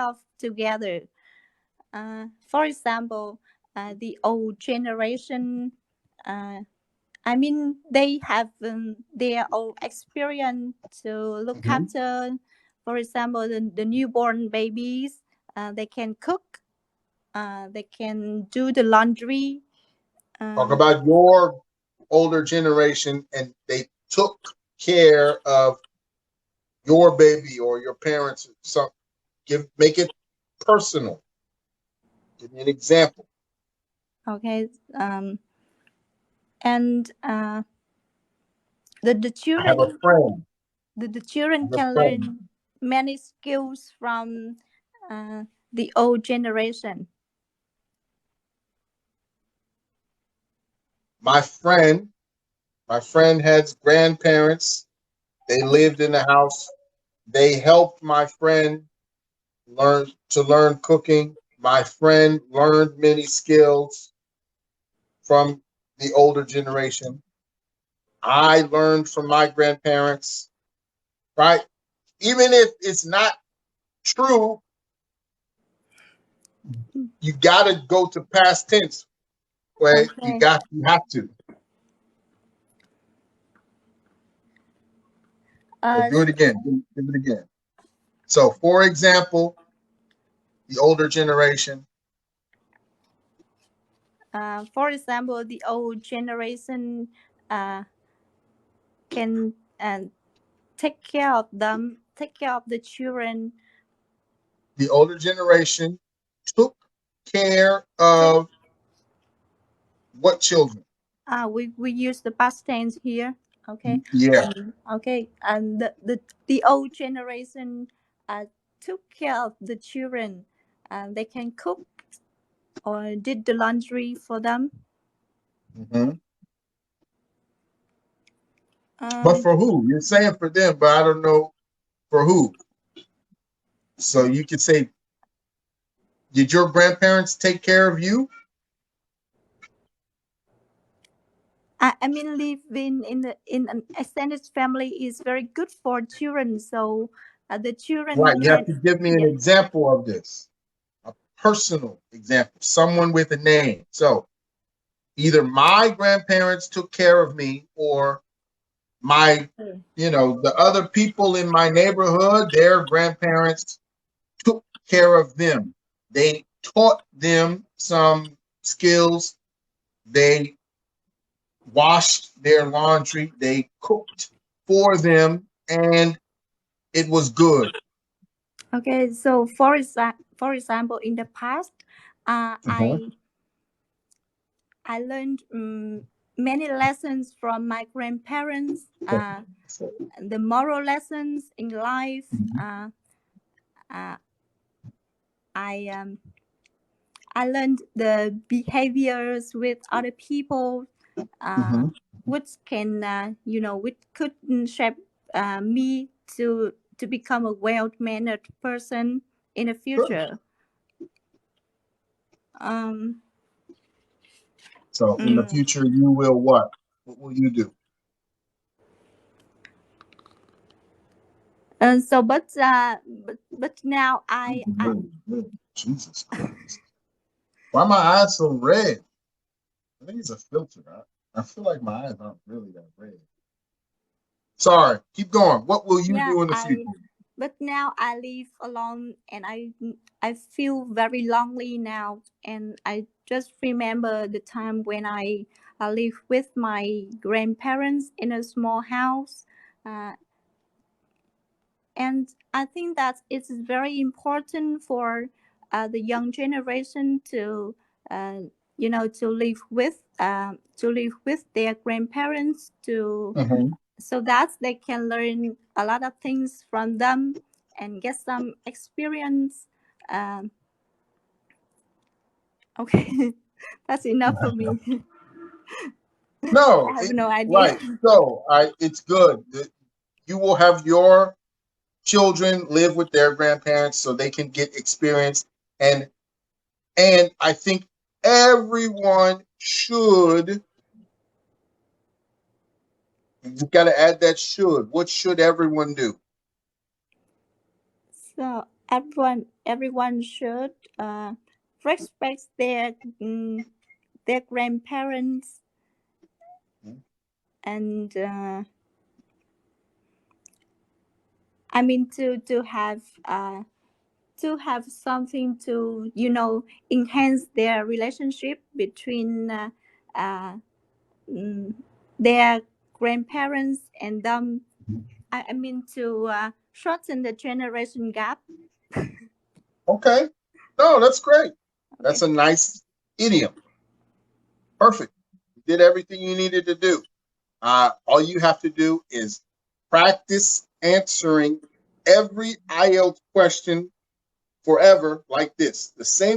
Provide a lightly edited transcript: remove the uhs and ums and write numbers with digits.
love together. For example, the old generation, uh, I mean, they have their own experience to look Mhm. after. For example, the newborn babies, they can cook, they can do the laundry. Talk Uh, about your older generation, and they took care of your baby or your parents. So make it personal. Give me an example. okay, and the I have a children, friend. the I children have a can friend. learn many skills from uh, the old generation. My friend, my friend has grandparents. They lived in the house. They helped my friend learn cooking. My friend learned many skills from the older generation. I learned from my grandparents, right? Even if it's not true, you got to go to past tense. Right? Okay. You have to. So Uh, do it again. Do it again. So, for example, the older generation. for example, the old generation uh, can take care of them, take care of the children. The older generation took care Took, of what children? we use the past tense here. Okay, Yeah. okay, and the old generation took care of the children. They can cook or did the laundry for them. Hmm. But Um, for who? You're saying for them, but I don't know for who. So you could say, did your grandparents take care of you? I mean, living in an extended family is very good for children. So the children Right. You have can, to give me an yeah. example of this, a personal example, someone with a name. So either my grandparents took care of me or my, the other people in my neighborhood, their grandparents took care of them. They taught them some skills. They washed their laundry. They cooked for them, and it was good. Okay, so for example, in the past, uh, Uh-huh. I I learned many lessons from my grandparents. The moral lessons in life. Uh, I I learned the behaviors with other people, uh, Mm-hmm. which can which could shape me to become a well mannered person in the Sure. future. Um, So in the mm, future, you will what? What will you do? and so, but now I Jesus Christ. Why are my eyes so red? I think it's a filter. I feel like my eyes aren't really that red. Sorry. Keep going. What will you yeah do in the future? I but now I live alone and I feel very lonely now, and I just remember the time when I live with my grandparents in a small house. uh, and I think that it's very important for the young generation to uh, to live with their grandparents, to Mm-hmm. so that they can learn a lot of things from them and get some experience. um, okay. That's enough for me. No, I have no idea. right. So it's good. You will have your children live with their grandparents so they can get experience, and I think everyone should. You've got to add that should. What should everyone do? So everyone should respect their grandparents, and I mean to have something to enhance their relationship between uh, mm, their grandparents and them. I mean to shorten the generation gap. Okay. No, that's great. That's Okay. a nice idiom. Perfect. You did everything you needed to do. All you have to do is practice answering every IELTS question forever like this. The same